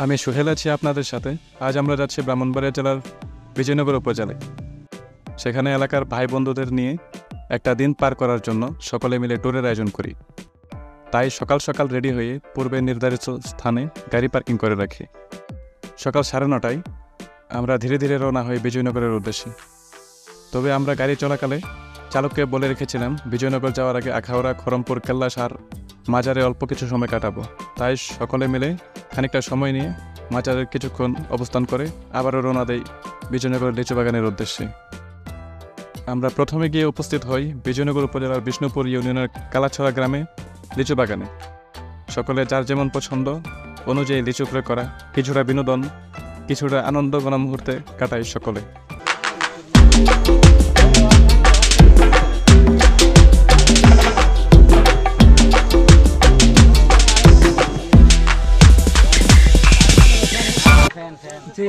আমি সোহেল আছি আপনাদের সাথে। আজ আমরা যাচ্ছি ব্রাহ্মণবাড়িয়া জেলার বিজয়নগর উপজেলায়। সেখানে এলাকার ভাই বন্ধুদের নিয়ে একটা দিন পার করার জন্য সকলে মিলে ট্যুরের আয়োজন করি। তাই সকাল সকাল রেডি হয়ে পূর্বে নির্ধারিত স্থানে গাড়ি পার্কিং করে রাখি। সকাল 9:30টায় আমরা ধীরে ধীরে রওনা হই বিজয়নগরের উদ্দেশ্যে। তবে আমরা গাড়ি চলাকালে চালককে বলে রেখেছিলাম বিজয়নগর যাওয়ার আগে আখাউড়া, খড়মপুর, কেল্লাসার মাজারে অল্প কিছু সময় কাটাবো। তাই সকলে মিলে খানিকটা সময় নিয়ে মাজারের কিছুক্ষণ অবস্থান করে আবারও রওনা দেই বিজয়নগর লিচু বাগানের উদ্দেশ্যে। আমরা প্রথমে গিয়ে উপস্থিত হই বিজয়নগর উপজেলার বিষ্ণুপুর ইউনিয়নের কালাছড়া গ্রামে লিচু বাগানে। সকলে যার যেমন পছন্দ অনুযায়ী লিচু ক্রয় করা, কিছুটা বিনোদন, কিছুটা আনন্দ ঘন মুহূর্তে কাটাই সকলে। যে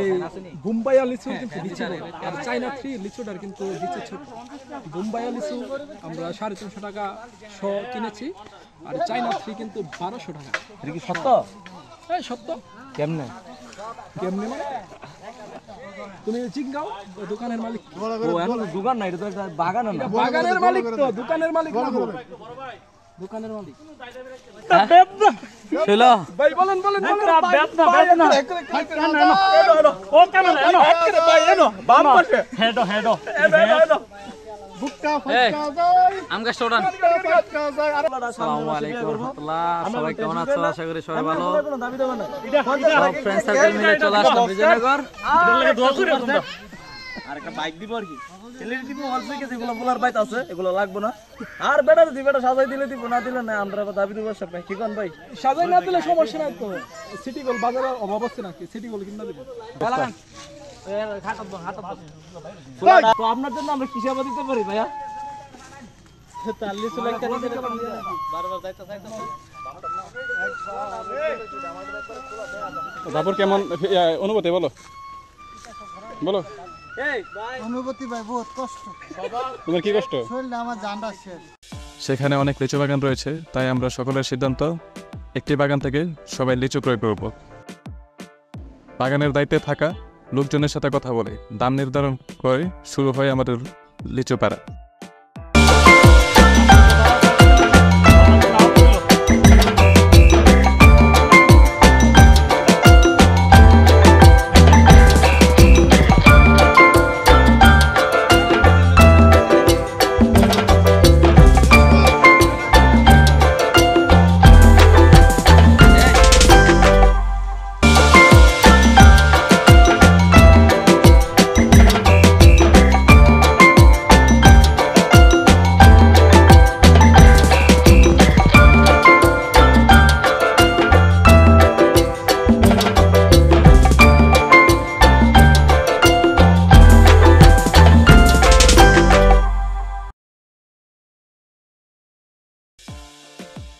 বোম্বাইয়া লিচু কিন্তু দিচ্ছে আর চাইনা থ্রি লিচুটার কিন্তু দিচ্ছে ছোট। বোম্বাইয়া লিচু আমরা 350 টাকা শ কিনেছি, আর চাইনা থ্রি কিন্তু 1200 টাকা। এটা কি সত্য? হ্যাঁ সত্য। কেমনে কেমনে মানে তুমি জিঙ্গাও দোকানের মালিক। ও এখন দোকান না, এটা তো একটা বাগান না। বাগানের মালিক তো, দোকানের মালিক না। দোকানের মালিক শেলা ভাই বলেন বলেন ও কেন এনো ভাই এনো বাম পাশে হেডো হেডো বুকটা ফটকা আমগা স্টুডেন্ট। আসসালামু আলাইকুম ওয়া রাহমাতুল্লাহ। সবাই কেমন আছো? আশা করি সবাই ভালো। সব ফ্রেন্ড সার্কেল মিলে চলে আসলাম বিজয়নগর। দোয়া করি তোমরা। আর একটা বাইক দিব আর কি এলইডি দিব অলসে কিছু এগুলো বলার বাইত আছে, এগুলো লাগবে না। আর বেটা যদি বেটা সাজাই দিলে দিব, না দিলে না। আমরা দাবি দিব সব ভাই। কি কোন ভাই সাজাই না দিলে সমস্যা নাই তো। সিটি গোল বাজারে অভাব আছে নাকি? সিটি গোল কিনা দিব লাগান তো আপনার জন্য আমরা কি সেবা দিতে পারি ভাইয়া? বাবুর কেমন অনুভূতি বলো বলো। অনুভূতি ভাই বহুত কষ্ট। তোমার কি কষ্ট? শরীরে আমার জানটা শেষ। সেখানে অনেক লিচু বাগান রয়েছে, তাই আমরা সকলের সিদ্ধান্ত একটি বাগান থেকে সবাই লিচু ক্রয় করব। বাগানের দায়িত্বে থাকা লোকজনের সাথে কথা বলে দাম নির্ধারণ করে শুরু হয় আমাদের লিচু পাড়া।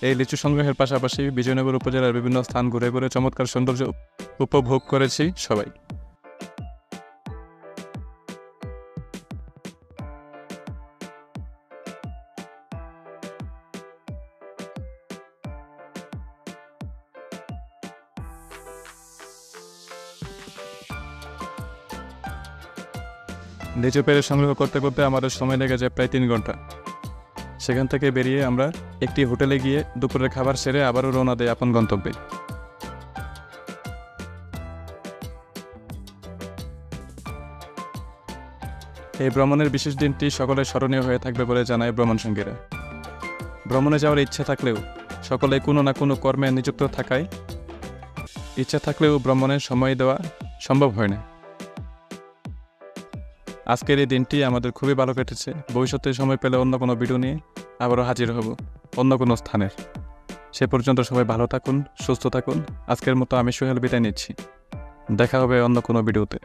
এই লিচু সংগ্রহের পাশাপাশি বিজয়নগর উপজেলার বিভিন্ন স্থান ঘুরে ঘুরে চমৎকার সৌন্দর্য উপভোগ করেছি সবাই। লিচু পেড়ে সংগ্রহ করতে করতে আমাদের সময় লেগে যায় প্রায় 3 ঘন্টা। সেখান থেকে বেরিয়ে আমরা একটি হোটেলে গিয়ে দুপুরের খাবার সেরে আবারও রওনা দেয় আপন গন্তব্যে। এই ভ্রমণের বিশেষ দিনটি সকলের স্মরণীয় হয়ে থাকবে বলে জানায় ভ্রমণ সঙ্গীরা। ভ্রমণে যাওয়ার ইচ্ছা থাকলেও সকলে কোনো না কোনো কর্মে নিযুক্ত থাকায় ইচ্ছা থাকলেও ভ্রমণে সময় দেওয়া সম্ভব হয় না। আজকের এই দিনটি আমাদের খুবই ভালো কেটেছে। ভবিষ্যতে সময় পেলে অন্য কোনো ভিডিও নিয়ে আবারও হাজির হব অন্য কোনো স্থানের। সে পর্যন্ত সবাই ভালো থাকুন, সুস্থ থাকুন। আজকের মতো আমি সোহেল বিদায় নিচ্ছি। দেখা হবে অন্য কোনো ভিডিওতে।